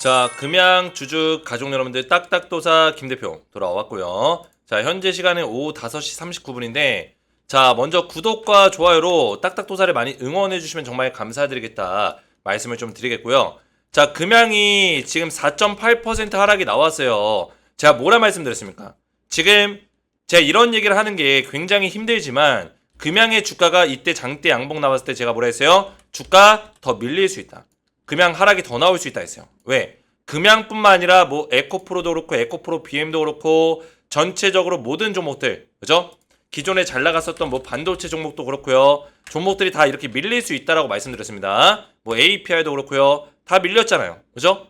자, 금양 주주 가족 여러분들 딱딱도사 김대표 돌아왔고요. 자, 현재 시간은 오후 5시 39분인데 자, 먼저 구독과 좋아요로 딱딱도사를 많이 응원해 주시면 정말 감사드리겠다 말씀을 좀 드리겠고요. 자, 금양이 지금 4.8% 하락이 나왔어요. 제가 뭐라 말씀드렸습니까? 지금 제가 이런 얘기를 하는 게 굉장히 힘들지만 금양의 주가가 이때 장대 양봉 나왔을 때 제가 뭐라 했어요? 주가 더 밀릴 수 있다. 금양 하락이 더 나올 수 있다 했어요. 왜? 금양뿐만 아니라 뭐 에코프로도 그렇고 에코프로 BM도 그렇고 전체적으로 모든 종목들, 그죠? 기존에 잘 나갔었던 뭐 반도체 종목도 그렇고요. 종목들이 다 이렇게 밀릴 수 있다라고 말씀드렸습니다. 뭐 API도 그렇고요. 다 밀렸잖아요. 그죠?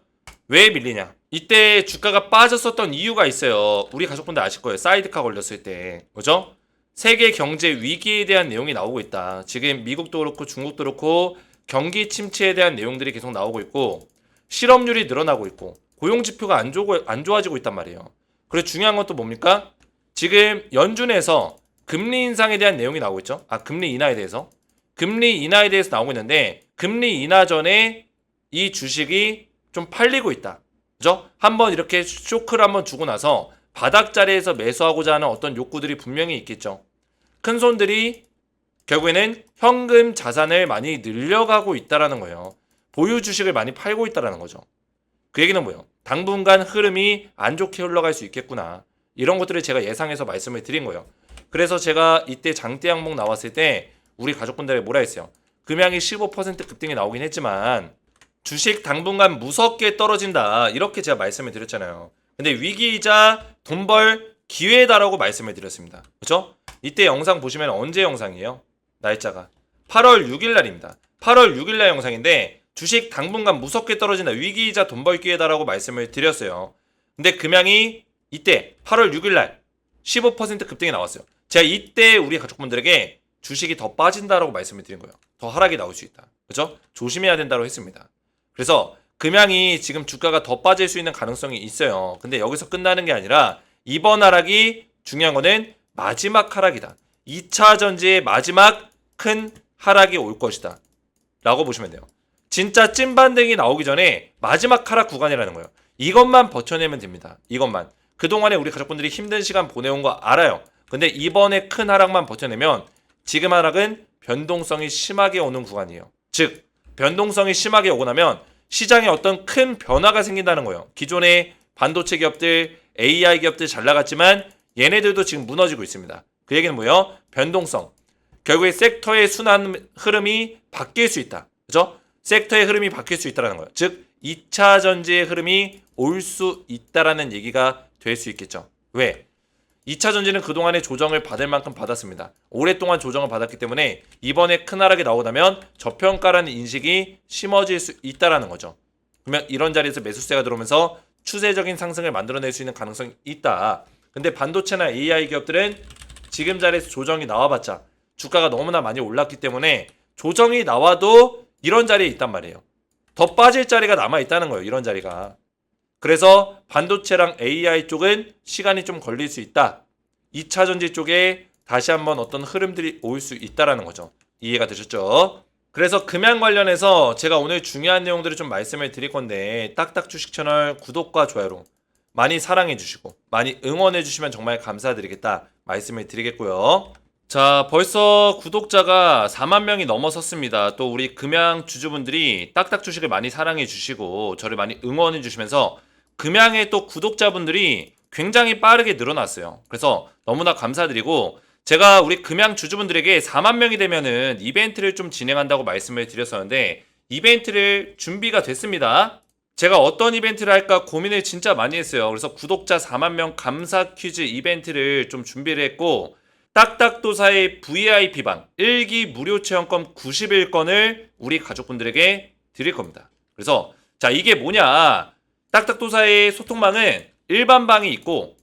왜 밀리냐? 이때 주가가 빠졌었던 이유가 있어요. 우리 가족분들 아실 거예요. 사이드카 걸렸을 때. 그죠? 세계 경제 위기에 대한 내용이 나오고 있다. 지금 미국도 그렇고 중국도 그렇고 경기 침체에 대한 내용들이 계속 나오고 있고 실업률이 늘어나고 있고 고용 지표가 안 좋아지고 있단 말이에요. 그리고 중요한 건 또 뭡니까? 지금 연준에서 금리 인상에 대한 내용이 나오고 있죠. 금리 인하에 대해서. 금리 인하에 대해서 나오고 있는데 금리 인하 전에 이 주식이 좀 팔리고 있다. 그죠? 한번 이렇게 쇼크를 한번 주고 나서 바닥 자리에서 매수하고자 하는 어떤 욕구들이 분명히 있겠죠. 큰 손들이 결국에는 현금 자산을 많이 늘려가고 있다라는 거예요. 보유 주식을 많이 팔고 있다라는 거죠. 그 얘기는 뭐예요? 당분간 흐름이 안 좋게 흘러갈 수 있겠구나. 이런 것들을 제가 예상해서 말씀을 드린 거예요. 그래서 제가 이때 장대 항목 나왔을 때 우리 가족분들에게 뭐라 했어요? 금양이 15% 급등이 나오긴 했지만 주식 당분간 무섭게 떨어진다. 이렇게 제가 말씀을 드렸잖아요. 근데 위기이자 돈 벌 기회다라고 말씀을 드렸습니다. 그렇죠? 이때 영상 보시면 언제 영상이에요? 날짜가 8월 6일 날입니다. 8월 6일 날 영상인데 주식 당분간 무섭게 떨어진다. 위기이자 돈 벌 기회다라고 말씀을 드렸어요. 근데 금양이 이때 8월 6일 날 15% 급등이 나왔어요. 제가 이때 우리 가족분들에게 주식이 더 빠진다라고 말씀을 드린 거예요. 더 하락이 나올 수 있다. 그렇죠? 조심해야 된다고 했습니다. 그래서 금양이 지금 주가가 더 빠질 수 있는 가능성이 있어요. 근데 여기서 끝나는 게 아니라 이번 하락이 중요한 거는 마지막 하락이다. 2차 전지의 마지막 큰 하락이 올 것이다. 라고 보시면 돼요. 진짜 찐반등이 나오기 전에 마지막 하락 구간이라는 거예요. 이것만 버텨내면 됩니다. 이것만. 그동안에 우리 가족분들이 힘든 시간 보내온 거 알아요. 근데 이번에 큰 하락만 버텨내면 지금 하락은 변동성이 심하게 오는 구간이에요. 즉 변동성이 심하게 오고 나면 시장에 어떤 큰 변화가 생긴다는 거예요. 기존의 반도체 기업들, AI 기업들 잘 나갔지만 얘네들도 지금 무너지고 있습니다. 그 얘기는 뭐예요? 변동성. 결국에 섹터의 순환 흐름이 바뀔 수 있다. 그죠? 섹터의 흐름이 바뀔 수 있다는 거예요. 즉 2차 전지의 흐름이 올 수 있다라는 얘기가 될 수 있겠죠. 왜? 2차 전지는 그동안에 조정을 받을 만큼 받았습니다. 오랫동안 조정을 받았기 때문에 이번에 큰 하락이 나오고 나면 저평가라는 인식이 심어질 수 있다라는 거죠. 그러면 이런 자리에서 매수세가 들어오면서 추세적인 상승을 만들어낼 수 있는 가능성이 있다. 근데 반도체나 AI 기업들은 지금 자리에서 조정이 나와봤자 주가가 너무나 많이 올랐기 때문에 조정이 나와도 이런 자리에 있단 말이에요. 더 빠질 자리가 남아있다는 거예요. 이런 자리가. 그래서 반도체랑 AI 쪽은 시간이 좀 걸릴 수 있다. 2차 전지 쪽에 다시 한번 어떤 흐름들이 올 수 있다라는 거죠. 이해가 되셨죠? 그래서 금양 관련해서 제가 오늘 중요한 내용들을 좀 말씀을 드릴 건데 딱딱 주식 채널 구독과 좋아요로 많이 사랑해 주시고 많이 응원해 주시면 정말 감사드리겠다 말씀을 드리겠고요. 자, 벌써 구독자가 4만 명이 넘어섰습니다. 또 우리 금양 주주분들이 딱딱 주식을 많이 사랑해 주시고 저를 많이 응원해 주시면서 금양의 또 구독자분들이 굉장히 빠르게 늘어났어요. 그래서 너무나 감사드리고 제가 우리 금양 주주분들에게 4만 명이 되면은 이벤트를 좀 진행한다고 말씀을 드렸었는데 이벤트를 준비가 됐습니다. 제가 어떤 이벤트를 할까 고민을 진짜 많이 했어요. 그래서 구독자 4만 명 감사 퀴즈 이벤트를 좀 준비를 했고 딱딱도사의 VIP방 1기 무료 체험권 91건을 우리 가족분들에게 드릴 겁니다. 그래서 자 이게 뭐냐, 딱딱도사의 소통방은 일반방이 있고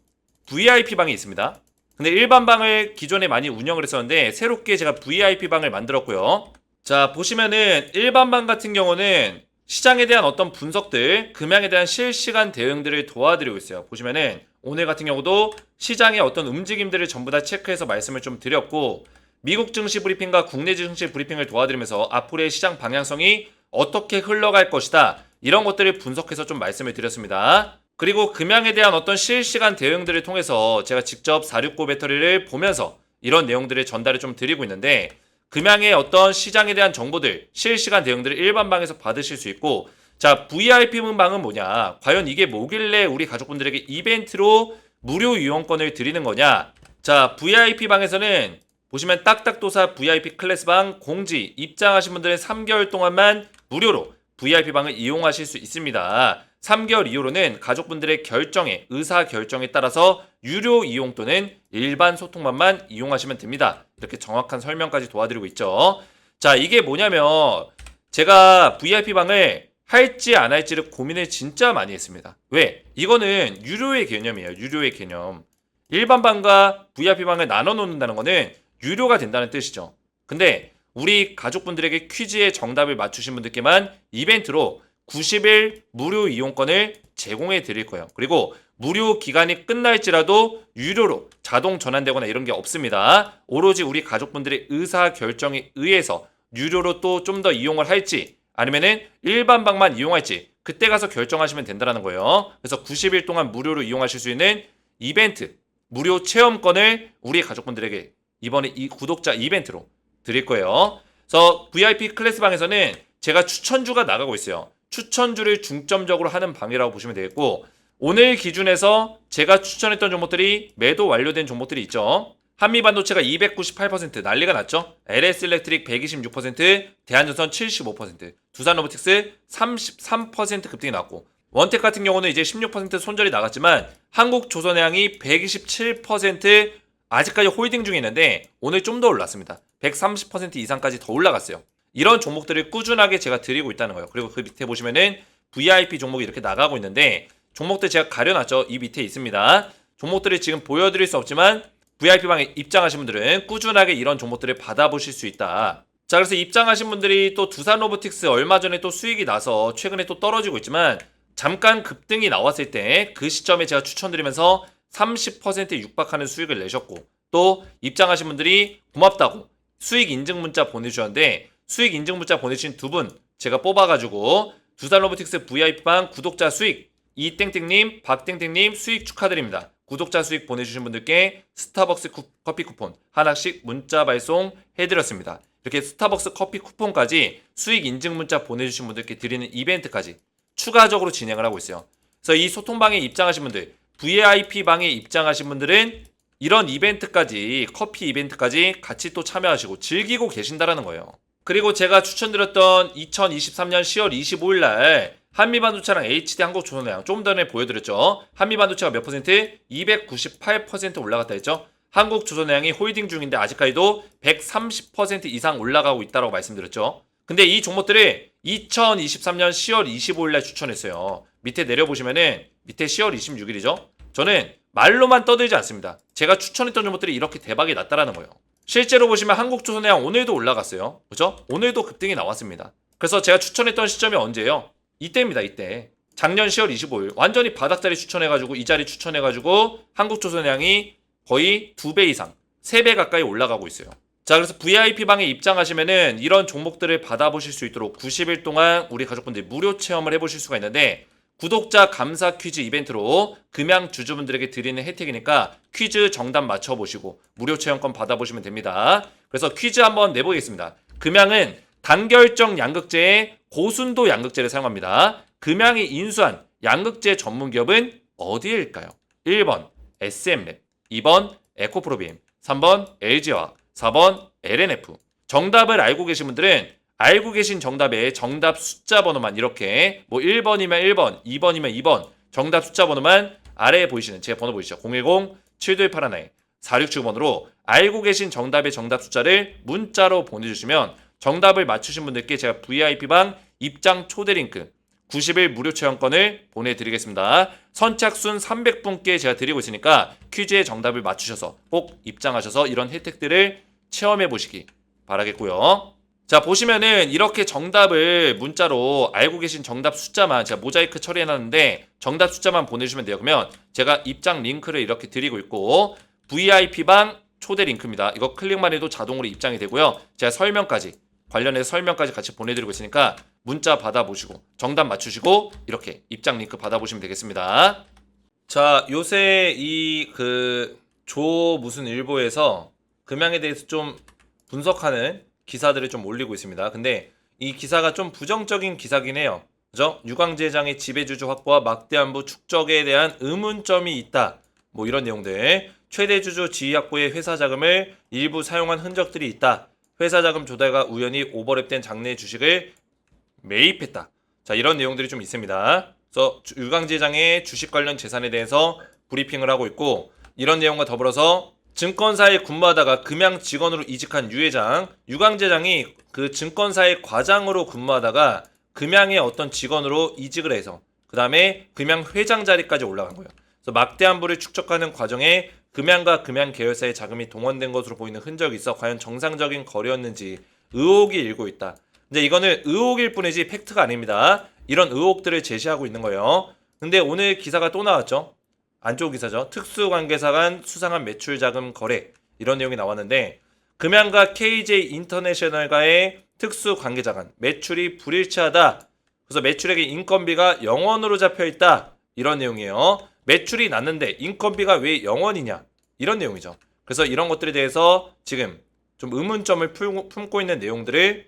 VIP방이 있습니다. 근데 일반방을 기존에 많이 운영을 했었는데 새롭게 제가 VIP방을 만들었고요. 자 보시면은 일반방 같은 경우는 시장에 대한 어떤 분석들, 금양에 대한 실시간 대응들을 도와드리고 있어요. 보시면은 오늘 같은 경우도 시장의 어떤 움직임들을 전부 다 체크해서 말씀을 좀 드렸고 미국 증시 브리핑과 국내 증시 브리핑을 도와드리면서 앞으로의 시장 방향성이 어떻게 흘러갈 것이다. 이런 것들을 분석해서 좀 말씀을 드렸습니다. 그리고 금양에 대한 어떤 실시간 대응들을 통해서 제가 직접 469 배터리를 보면서 이런 내용들을 전달을 좀 드리고 있는데, 금양의 어떤 시장에 대한 정보들, 실시간 대응들을 일반방에서 받으실 수 있고, 자, VIP 문방은 뭐냐? 과연 이게 뭐길래 우리 가족분들에게 이벤트로 무료 이용권을 드리는 거냐? 자, VIP 방에서는 보시면 딱딱도사 VIP 클래스방 공지 입장하신 분들은 3개월 동안만 무료로 VIP 방을 이용하실 수 있습니다. 3개월 이후로는 가족분들의 결정에, 의사 결정에 따라서 유료 이용 또는 일반 소통만만 이용하시면 됩니다. 이렇게 정확한 설명까지 도와드리고 있죠. 자, 이게 뭐냐면 제가 VIP 방을 할지 안 할지를 고민을 진짜 많이 했습니다. 왜? 이거는 유료의 개념이에요. 유료의 개념. 일반 방과 VIP 방을 나눠 놓는다는 거는 유료가 된다는 뜻이죠. 근데 우리 가족분들에게 퀴즈의 정답을 맞추신 분들께만 이벤트로 90일 무료 이용권을 제공해 드릴 거예요. 그리고 무료 기간이 끝날지라도 유료로 자동 전환되거나 이런 게 없습니다. 오로지 우리 가족분들의 의사 결정에 의해서 유료로 또 좀 더 이용을 할지 아니면은 일반 방만 이용할지 그때 가서 결정하시면 된다는 거예요. 그래서 90일 동안 무료로 이용하실 수 있는 이벤트 무료 체험권을 우리 가족분들에게 이번에 이 구독자 이벤트로 드릴 거예요. 그래서 VIP 클래스 방에서는 제가 추천주가 나가고 있어요. 추천주를 중점적으로 하는 방이라고 보시면 되겠고, 오늘 기준에서 제가 추천했던 종목들이 매도 완료된 종목들이 있죠. 한미반도체가 298% 난리가 났죠. LS일렉트릭 126%, 대한전선 75%, 두산로보틱스 33% 급등이 났고, 원택 같은 경우는 이제 16% 손절이 나갔지만 한국조선해양이 127% 아직까지 홀딩 중에 있는데 오늘 좀 더 올랐습니다. 130% 이상까지 더 올라갔어요. 이런 종목들을 꾸준하게 제가 드리고 있다는 거예요. 그리고 그 밑에 보시면은 VIP 종목이 이렇게 나가고 있는데 종목들 제가 가려놨죠. 이 밑에 있습니다. 종목들을 지금 보여드릴 수 없지만 VIP방에 입장하신 분들은 꾸준하게 이런 종목들을 받아보실 수 있다. 자, 그래서 입장하신 분들이 또 두산로보틱스 얼마 전에 또 수익이 나서 최근에 또 떨어지고 있지만 잠깐 급등이 나왔을 때 그 시점에 제가 추천드리면서 30%에 육박하는 수익을 내셨고, 또 입장하신 분들이 고맙다고 수익 인증 문자 보내주셨는데 수익 인증 문자 보내주신 두 분 제가 뽑아가지고 두산로보틱스 VIP방 구독자 수익 이땡땡님, 박땡땡님 수익 축하드립니다. 구독자 수익 보내주신 분들께 스타벅스 커피 쿠폰 하나씩 문자 발송 해드렸습니다. 이렇게 스타벅스 커피 쿠폰까지 수익 인증 문자 보내주신 분들께 드리는 이벤트까지 추가적으로 진행을 하고 있어요. 그래서 이 소통방에 입장하신 분들, VIP방에 입장하신 분들은 이런 이벤트까지, 커피 이벤트까지 같이 또 참여하시고 즐기고 계신다라는 거예요. 그리고 제가 추천드렸던 2023년 10월 25일 날 한미반도체랑 HD 한국조선해양 좀 전에 보여드렸죠. 한미반도체가 몇 퍼센트? 298% 올라갔다 했죠. 한국조선해양이 홀딩 중인데 아직까지도 130% 이상 올라가고 있다고 말씀드렸죠. 근데 이 종목들을 2023년 10월 25일 날 추천했어요. 밑에 내려보시면은 밑에 10월 26일이죠. 저는 말로만 떠들지 않습니다. 제가 추천했던 종목들이 이렇게 대박이 났다라는 거예요. 실제로 보시면 한국조선해양 오늘도 올라갔어요. 그죠? 오늘도 급등이 나왔습니다. 그래서 제가 추천했던 시점이 언제예요? 이때입니다. 이때. 작년 10월 25일 완전히 바닥자리 추천해가지고 이 자리 추천해가지고 한국조선해양이 거의 2배 이상 3배 가까이 올라가고 있어요. 자, 그래서 VIP방에 입장하시면은 이런 종목들을 받아보실 수 있도록 90일 동안 우리 가족분들이 무료 체험을 해보실 수가 있는데, 구독자 감사 퀴즈 이벤트로 금양 주주분들에게 드리는 혜택이니까 퀴즈 정답 맞춰보시고 무료 체험권 받아보시면 됩니다. 그래서 퀴즈 한번 내보겠습니다. 금양은 단결정 양극재의 고순도 양극재를 사용합니다. 금양이 인수한 양극재 전문 기업은 어디일까요? 1번 SM랩, 2번 에코프로비엠, 3번 LG화학, 4번 LNF. 정답을 알고 계신 분들은 알고 계신 정답에 정답 숫자 번호만 이렇게 뭐 1번이면 1번, 2번이면 2번 정답 숫자 번호만 아래에 보이시는 제 번호 보이시죠? 010-7281-4675번으로 알고 계신 정답의 정답 숫자를 문자로 보내주시면 정답을 맞추신 분들께 제가 VIP방 입장 초대 링크 90일 무료 체험권을 보내드리겠습니다. 선착순 300분께 제가 드리고 있으니까 퀴즈의 정답을 맞추셔서 꼭 입장하셔서 이런 혜택들을 체험해 보시기 바라겠고요. 자, 보시면은 이렇게 정답을 문자로 알고 계신 정답 숫자만 제가 모자이크 처리해놨는데 정답 숫자만 보내주시면 돼요. 그러면 제가 입장 링크를 이렇게 드리고 있고 VIP방 초대 링크입니다. 이거 클릭만 해도 자동으로 입장이 되고요. 제가 설명까지 관련해서 설명까지 같이 보내드리고 있으니까 문자 받아보시고 정답 맞추시고 이렇게 입장 링크 받아보시면 되겠습니다. 자, 요새 이 조 무슨 일보에서 금양에 대해서 좀 분석하는 기사들을 좀 올리고 있습니다. 근데 이 기사가 좀 부정적인 기사긴 해요. 그죠? 유광재장의 지배주주 확보와 막대한부 축적에 대한 의문점이 있다. 뭐 이런 내용들. 최대 주주 지위 확보에 회사 자금을 일부 사용한 흔적들이 있다. 회사 자금 조달과 우연히 오버랩된 장내 주식을 매입했다. 자, 이런 내용들이 좀 있습니다. 그래서 유광재장의 주식 관련 재산에 대해서 브리핑을 하고 있고, 이런 내용과 더불어서 증권사에 근무하다가 금양 직원으로 이직한 유 회장, 유광재장이 그 증권사의 과장으로 근무하다가 금양의 어떤 직원으로 이직을 해서 그 다음에 금양 회장 자리까지 올라간 거예요. 그래서 막대한 부를 축적하는 과정에 금양과 금양 계열사의 자금이 동원된 것으로 보이는 흔적이 있어 과연 정상적인 거래였는지 의혹이 일고 있다. 근데 이거는 의혹일 뿐이지 팩트가 아닙니다. 이런 의혹들을 제시하고 있는 거예요. 근데 오늘 기사가 또 나왔죠. 안쪽 기사죠. 특수관계사 간 수상한 매출 자금 거래, 이런 내용이 나왔는데, 금양과 KJ 인터내셔널과의 특수관계자 간 매출이 불일치하다. 그래서 매출액의 인건비가 0원으로 잡혀있다. 이런 내용이에요. 매출이 났는데 인건비가 왜 0원이냐, 이런 내용이죠. 그래서 이런 것들에 대해서 지금 좀 의문점을 품고 있는 내용들을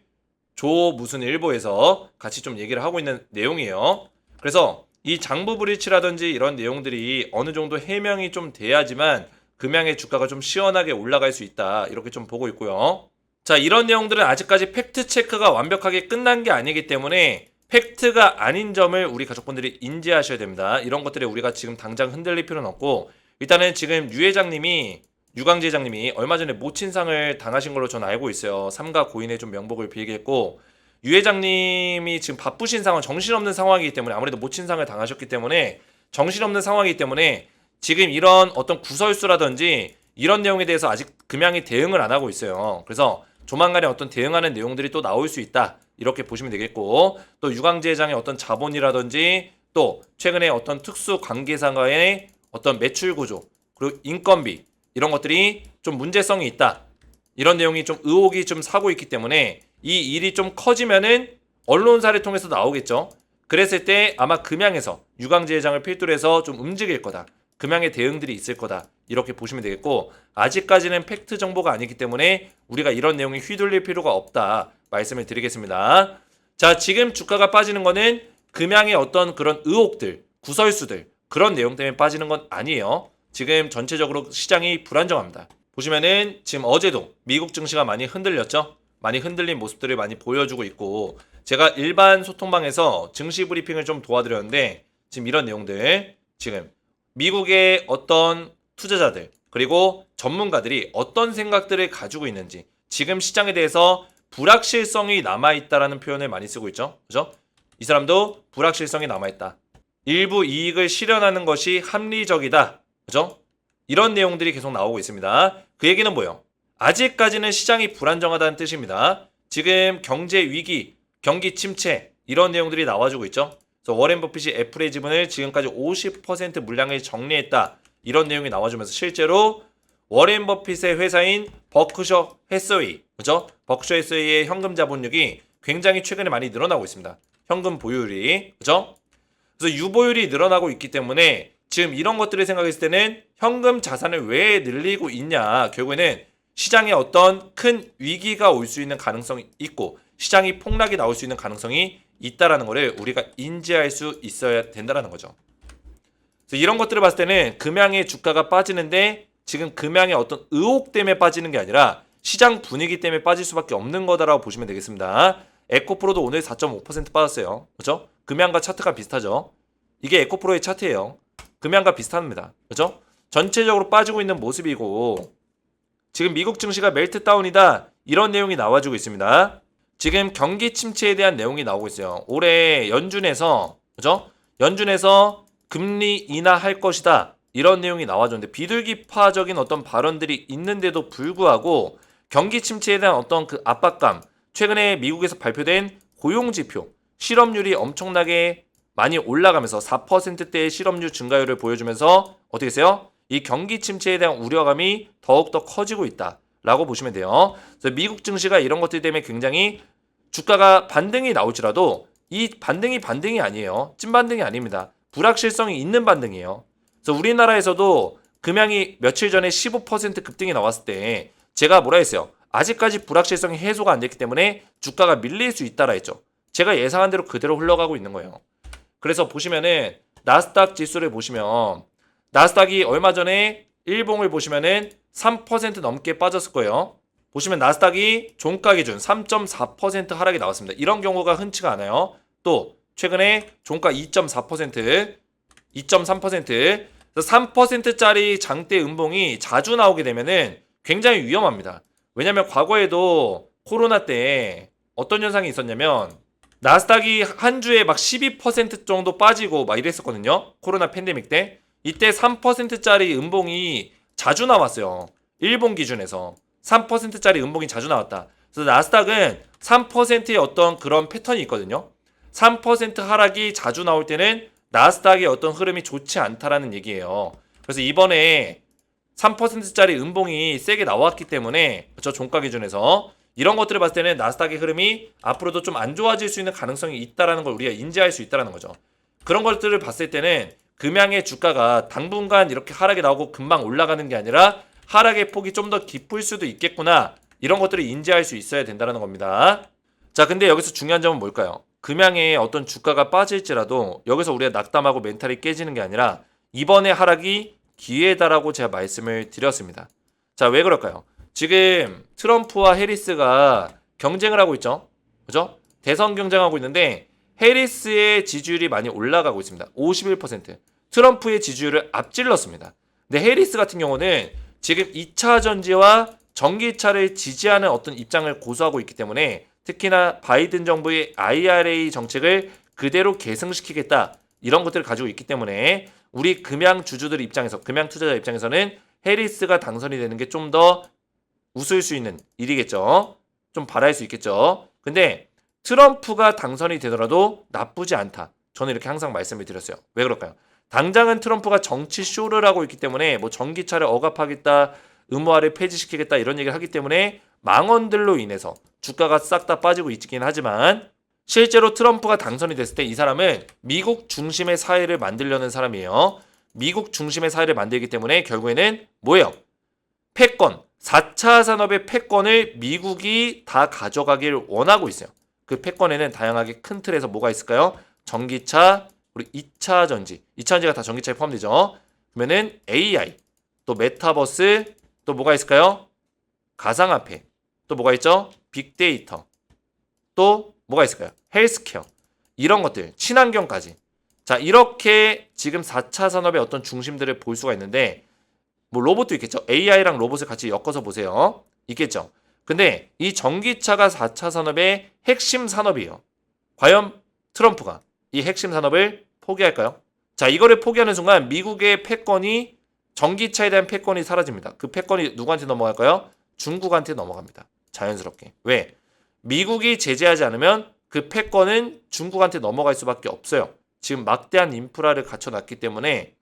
조 무슨 일보에서 같이 좀 얘기를 하고 있는 내용이에요. 그래서 이 장부 불일치라든지 이런 내용들이 어느 정도 해명이 좀 돼야지만 금양의 주가가 좀 시원하게 올라갈 수 있다, 이렇게 좀 보고 있고요. 자, 이런 내용들은 아직까지 팩트 체크가 완벽하게 끝난 게 아니기 때문에 팩트가 아닌 점을 우리 가족분들이 인지하셔야 됩니다. 이런 것들에 우리가 지금 당장 흔들릴 필요는 없고, 일단은 지금 유 회장님이, 유광재 회장님이 얼마 전에 모친상을 당하신 걸로 저는 알고 있어요. 삼가 고인의 좀 명복을 빌게 했고, 유 회장님이 지금 바쁘신 상황, 정신없는 상황이기 때문에, 아무래도 모친상을 당하셨기 때문에 정신없는 상황이기 때문에 지금 이런 어떤 구설수라든지 이런 내용에 대해서 아직 금양이 대응을 안 하고 있어요. 그래서 조만간에 어떤 대응하는 내용들이 또 나올 수 있다, 이렇게 보시면 되겠고, 또 유광재 회장의 어떤 자본이라든지 또 최근에 어떤 특수 관계사와의 어떤 매출 구조 그리고 인건비, 이런 것들이 좀 문제성이 있다, 이런 내용이 좀 의혹이 좀 사고 있기 때문에 이 일이 좀 커지면은 언론사를 통해서 나오겠죠. 그랬을 때 아마 금양에서 유광재 회장을 필두로 해서 좀 움직일 거다, 금양의 대응들이 있을 거다, 이렇게 보시면 되겠고, 아직까지는 팩트 정보가 아니기 때문에 우리가 이런 내용이 휘둘릴 필요가 없다, 말씀을 드리겠습니다. 자, 지금 주가가 빠지는 거는 금양의 어떤 그런 의혹들, 구설수들, 그런 내용 때문에 빠지는 건 아니에요. 지금 전체적으로 시장이 불안정합니다. 보시면은 지금 어제도 미국 증시가 많이 흔들렸죠. 많이 흔들린 모습들을 많이 보여주고 있고, 제가 일반 소통방에서 증시 브리핑을 좀 도와드렸는데, 지금 이런 내용들, 지금 미국의 어떤 투자자들 그리고 전문가들이 어떤 생각들을 가지고 있는지, 지금 시장에 대해서 불확실성이 남아있다라는 표현을 많이 쓰고 있죠. 그죠? 이 사람도 불확실성이 남아있다, 일부 이익을 실현하는 것이 합리적이다, 그죠? 이런 내용들이 계속 나오고 있습니다. 그 얘기는 뭐예요? 아직까지는 시장이 불안정하다는 뜻입니다. 지금 경제 위기, 경기 침체, 이런 내용들이 나와주고 있죠. 그래서 워렌 버핏이 애플의 지분을 지금까지 50% 물량을 정리했다, 이런 내용이 나와주면서 실제로 워렌 버핏의 회사인 버크셔 해서웨이, 그죠? 버크셔 해서웨이의 현금 자본력이 굉장히 최근에 많이 늘어나고 있습니다. 현금 보유율이, 그죠? 그래서 유보율이 늘어나고 있기 때문에 지금 이런 것들을 생각했을 때는 현금 자산을 왜 늘리고 있냐, 결국에는 시장에 어떤 큰 위기가 올 수 있는 가능성이 있고 시장이 폭락이 나올 수 있는 가능성이 있다라는 것을 우리가 인지할 수 있어야 된다는 거죠. 그래서 이런 것들을 봤을 때는 금양의 주가가 빠지는데 지금 금양의 어떤 의혹 때문에 빠지는 게 아니라 시장 분위기 때문에 빠질 수밖에 없는 거다라고 보시면 되겠습니다. 에코프로도 오늘 4.5% 빠졌어요. 그렇죠? 금양과 차트가 비슷하죠. 이게 에코프로의 차트예요. 금양과 비슷합니다. 그렇죠? 전체적으로 빠지고 있는 모습이고, 지금 미국 증시가 멜트다운이다, 이런 내용이 나와주고 있습니다. 지금 경기 침체에 대한 내용이 나오고 있어요. 올해 연준에서, 그죠? 연준에서 금리 인하할 것이다, 이런 내용이 나와줬는데 비둘기파적인 어떤 발언들이 있는데도 불구하고 경기 침체에 대한 어떤 그 압박감, 최근에 미국에서 발표된 고용지표, 실업률이 엄청나게 많이 올라가면서 4%대의 실업률 증가율을 보여주면서 어떻게 했어요? 이 경기 침체에 대한 우려감이 더욱더 커지고 있다라고 보시면 돼요. 그래서 미국 증시가 이런 것들 때문에 굉장히 주가가 반등이 나올지라도 이 반등이 아니에요. 찐 반등이 아닙니다. 불확실성이 있는 반등이에요. 그래서 우리나라에서도 금양이 며칠 전에 15% 급등이 나왔을 때 제가 뭐라 했어요? 아직까지 불확실성이 해소가 안 됐기 때문에 주가가 밀릴 수 있다라 했죠. 제가 예상한 대로 그대로 흘러가고 있는 거예요. 그래서 보시면은 나스닥 지수를 보시면 나스닥이 얼마 전에 일봉을 보시면은 3% 넘게 빠졌을 거예요. 보시면 나스닥이 종가 기준 3.4% 하락이 나왔습니다. 이런 경우가 흔치가 않아요. 또 최근에 종가 2.4%, 2.3%, 3%짜리 장대 음봉이 자주 나오게 되면은 굉장히 위험합니다. 왜냐면 과거에도 코로나 때 어떤 현상이 있었냐면 나스닥이 한 주에 막 12% 정도 빠지고 막 이랬었거든요. 코로나 팬데믹 때. 이때 3%짜리 음봉이 자주 나왔어요. 일본 기준에서 3%짜리 음봉이 자주 나왔다. 그래서 나스닥은 3%의 어떤 그런 패턴이 있거든요. 3% 하락이 자주 나올 때는 나스닥의 어떤 흐름이 좋지 않다라는 얘기예요. 그래서 이번에 3%짜리 음봉이 세게 나왔기 때문에 저 종가 기준에서 이런 것들을 봤을 때는 나스닥의 흐름이 앞으로도 좀 안 좋아질 수 있는 가능성이 있다라는 걸 우리가 인지할 수 있다라는 거죠. 그런 것들을 봤을 때는 금양의 주가가 당분간 이렇게 하락이 나오고 금방 올라가는 게 아니라 하락의 폭이 좀 더 깊을 수도 있겠구나. 이런 것들을 인지할 수 있어야 된다는 겁니다. 자, 근데 여기서 중요한 점은 뭘까요? 금양의 어떤 주가가 빠질지라도 여기서 우리가 낙담하고 멘탈이 깨지는 게 아니라 이번에 하락이 기회다라고 제가 말씀을 드렸습니다. 자, 왜 그럴까요? 지금 트럼프와 해리스가 경쟁을 하고 있죠. 그죠? 대선 경쟁하고 있는데 해리스의 지지율이 많이 올라가고 있습니다. 51%. 트럼프의 지지율을 앞질렀습니다. 근데 해리스 같은 경우는 지금 2차 전지와 전기차를 지지하는 어떤 입장을 고수하고 있기 때문에 특히나 바이든 정부의 IRA 정책을 그대로 계승시키겠다. 이런 것들을 가지고 있기 때문에 우리 금양 주주들 입장에서, 금양 투자자 입장에서는 해리스가 당선이 되는 게 좀 더 웃을 수 있는 일이겠죠. 좀 바랄 수 있겠죠. 근데 트럼프가 당선이 되더라도 나쁘지 않다. 저는 이렇게 항상 말씀을 드렸어요. 왜 그럴까요? 당장은 트럼프가 정치 쇼를 하고 있기 때문에 뭐 전기차를 억압하겠다, 의무화를 폐지시키겠다 이런 얘기를 하기 때문에 망언들로 인해서 주가가 싹 다 빠지고 있긴 하지만 실제로 트럼프가 당선이 됐을 때 이 사람은 미국 중심의 사회를 만들려는 사람이에요. 미국 중심의 사회를 만들기 때문에 결국에는 뭐예요? 패권, 4차 산업의 패권을 미국이 다 가져가길 원하고 있어요. 그 패권에는 다양하게 큰 틀에서 뭐가 있을까요? 전기차, 우리 2차 전지, 2차 전지가 다 전기차에 포함되죠. 그러면은 AI, 또 메타버스, 또 뭐가 있을까요? 가상화폐, 또 뭐가 있죠? 빅데이터, 또 뭐가 있을까요? 헬스케어, 이런 것들, 친환경까지. 자, 이렇게 지금 4차 산업의 어떤 중심들을 볼 수가 있는데 뭐 로봇도 있겠죠. AI랑 로봇을 같이 엮어서 보세요. 있겠죠. 근데 이 전기차가 4차 산업의 핵심 산업이에요. 과연 트럼프가 이 핵심 산업을 포기할까요? 자, 이거를 포기하는 순간 미국의 패권이, 전기차에 대한 패권이 사라집니다. 그 패권이 누구한테 넘어갈까요? 중국한테 넘어갑니다. 자연스럽게. 왜? 미국이 제재하지 않으면 그 패권은 중국한테 넘어갈 수밖에 없어요. 지금 막대한 인프라를 갖춰놨기 때문에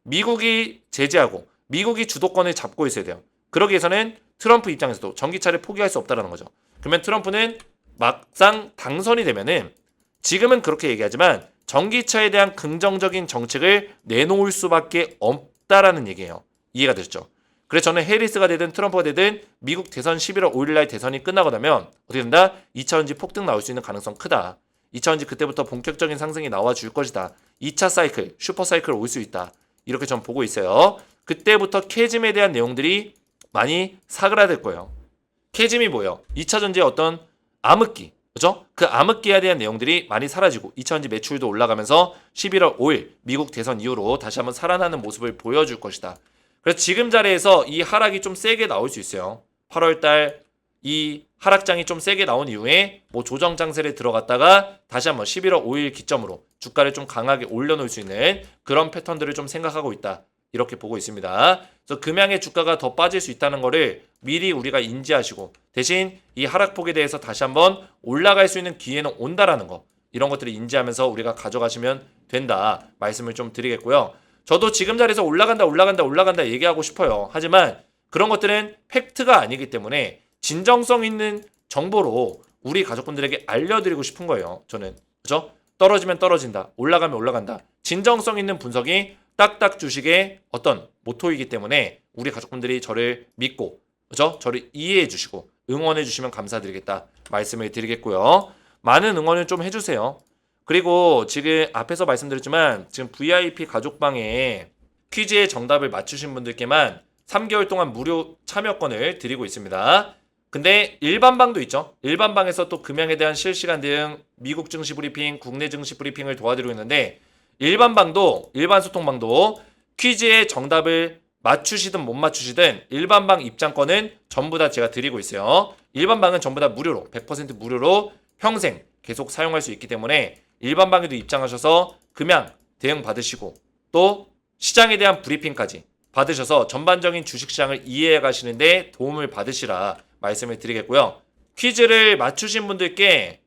미국이 제재하고 미국이 주도권을 잡고 있어야 돼요. 그러기 위해서는 트럼프 입장에서도 전기차를 포기할 수 없다는 거죠. 그러면 트럼프는 막상 당선이 되면은 지금은 그렇게 얘기하지만 전기차에 대한 긍정적인 정책을 내놓을 수밖에 없다라는 얘기예요. 이해가 되셨죠? 그래서 저는 해리스가 되든 트럼프가 되든 미국 대선 11월 5일날 대선이 끝나고 나면 어떻게 된다? 2차 전지 폭등 나올 수 있는 가능성 크다. 2차 전지 그때부터 본격적인 상승이 나와줄 것이다. 2차 사이클, 슈퍼 사이클 올 수 있다. 이렇게 전 보고 있어요. 그때부터 캐즘에 대한 내용들이 많이 사그라들 거예요. 캐즘이 뭐예요? 2차 전지의 어떤 암흑기, 그죠? 그 암흑기에 대한 내용들이 많이 사라지고 2차 전지 매출도 올라가면서 11월 5일 미국 대선 이후로 다시 한번 살아나는 모습을 보여줄 것이다. 그래서 지금 자리에서 이 하락이 좀 세게 나올 수 있어요. 8월달 이 하락장이 좀 세게 나온 이후에 뭐 조정 장세를 들어갔다가 다시 한번 11월 5일 기점으로 주가를 좀 강하게 올려놓을 수 있는 그런 패턴들을 좀 생각하고 있다. 이렇게 보고 있습니다. 그래서 금양의 주가가 더 빠질 수 있다는 거를 미리 우리가 인지하시고 대신 이 하락폭에 대해서 다시 한번 올라갈 수 있는 기회는 온다라는 거, 이런 것들을 인지하면서 우리가 가져가시면 된다 말씀을 좀 드리겠고요. 저도 지금 자리에서 올라간다 얘기하고 싶어요. 하지만 그런 것들은 팩트가 아니기 때문에 진정성 있는 정보로 우리 가족분들에게 알려드리고 싶은 거예요. 저는. 그죠? 떨어지면 떨어진다. 올라가면 올라간다. 진정성 있는 분석이 딱딱 주식의 어떤 모토이기 때문에 우리 가족분들이 저를 믿고, 그죠? 저를 이해해 주시고 응원해 주시면 감사드리겠다 말씀을 드리겠고요. 많은 응원을 좀 해주세요. 그리고 지금 앞에서 말씀드렸지만 지금 VIP 가족방에 퀴즈의 정답을 맞추신 분들께만 3개월 동안 무료 참여권을 드리고 있습니다. 근데 일반방도 있죠. 일반방에서 또 금양에 대한 실시간 대응, 미국 증시 브리핑, 국내 증시 브리핑을 도와드리고 있는데 일반방도, 일반 소통방도 퀴즈의 정답을 맞추시든 못 맞추시든 일반방 입장권은 전부 다 제가 드리고 있어요. 일반방은 전부 다 무료로, 100% 무료로 평생 계속 사용할 수 있기 때문에 일반방에도 입장하셔서 금양 대응 받으시고 또 시장에 대한 브리핑까지 받으셔서 전반적인 주식시장을 이해해 가시는데 도움을 받으시라 말씀을 드리겠고요. 퀴즈를 맞추신 분들께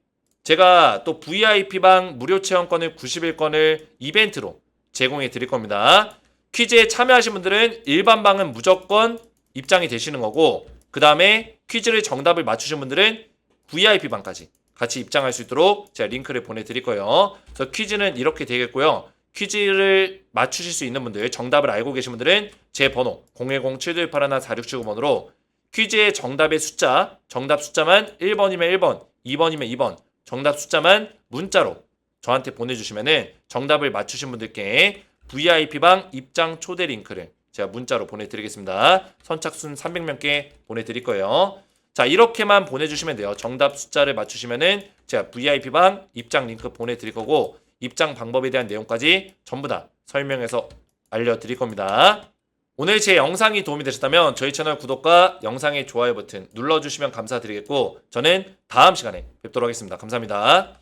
제가 또 VIP방 무료 체험권을 90일권을 이벤트로 제공해 드릴 겁니다. 퀴즈에 참여하신 분들은 일반방은 무조건 입장이 되시는 거고 그 다음에 퀴즈를 정답을 맞추신 분들은 VIP방까지 같이 입장할 수 있도록 제가 링크를 보내드릴 거예요. 그래서 퀴즈는 이렇게 되겠고요. 퀴즈를 맞추실 수 있는 분들, 정답을 알고 계신 분들은 제 번호 010-7281-4679번으로 퀴즈의 정답의 숫자, 정답 숫자만 1번이면 1번, 2번이면 2번, 정답 숫자만 문자로 저한테 보내주시면은 정답을 맞추신 분들께 VIP방 입장 초대 링크를 제가 문자로 보내드리겠습니다. 선착순 300명께 보내드릴 거예요. 자, 이렇게만 보내주시면 돼요. 정답 숫자를 맞추시면은 제가 VIP방 입장 링크 보내드릴 거고 입장 방법에 대한 내용까지 전부 다 설명해서 알려드릴 겁니다. 오늘 제 영상이 도움이 되셨다면 저희 채널 구독과 영상의 좋아요 버튼 눌러주시면 감사드리겠고 저는 다음 시간에 뵙도록 하겠습니다. 감사합니다.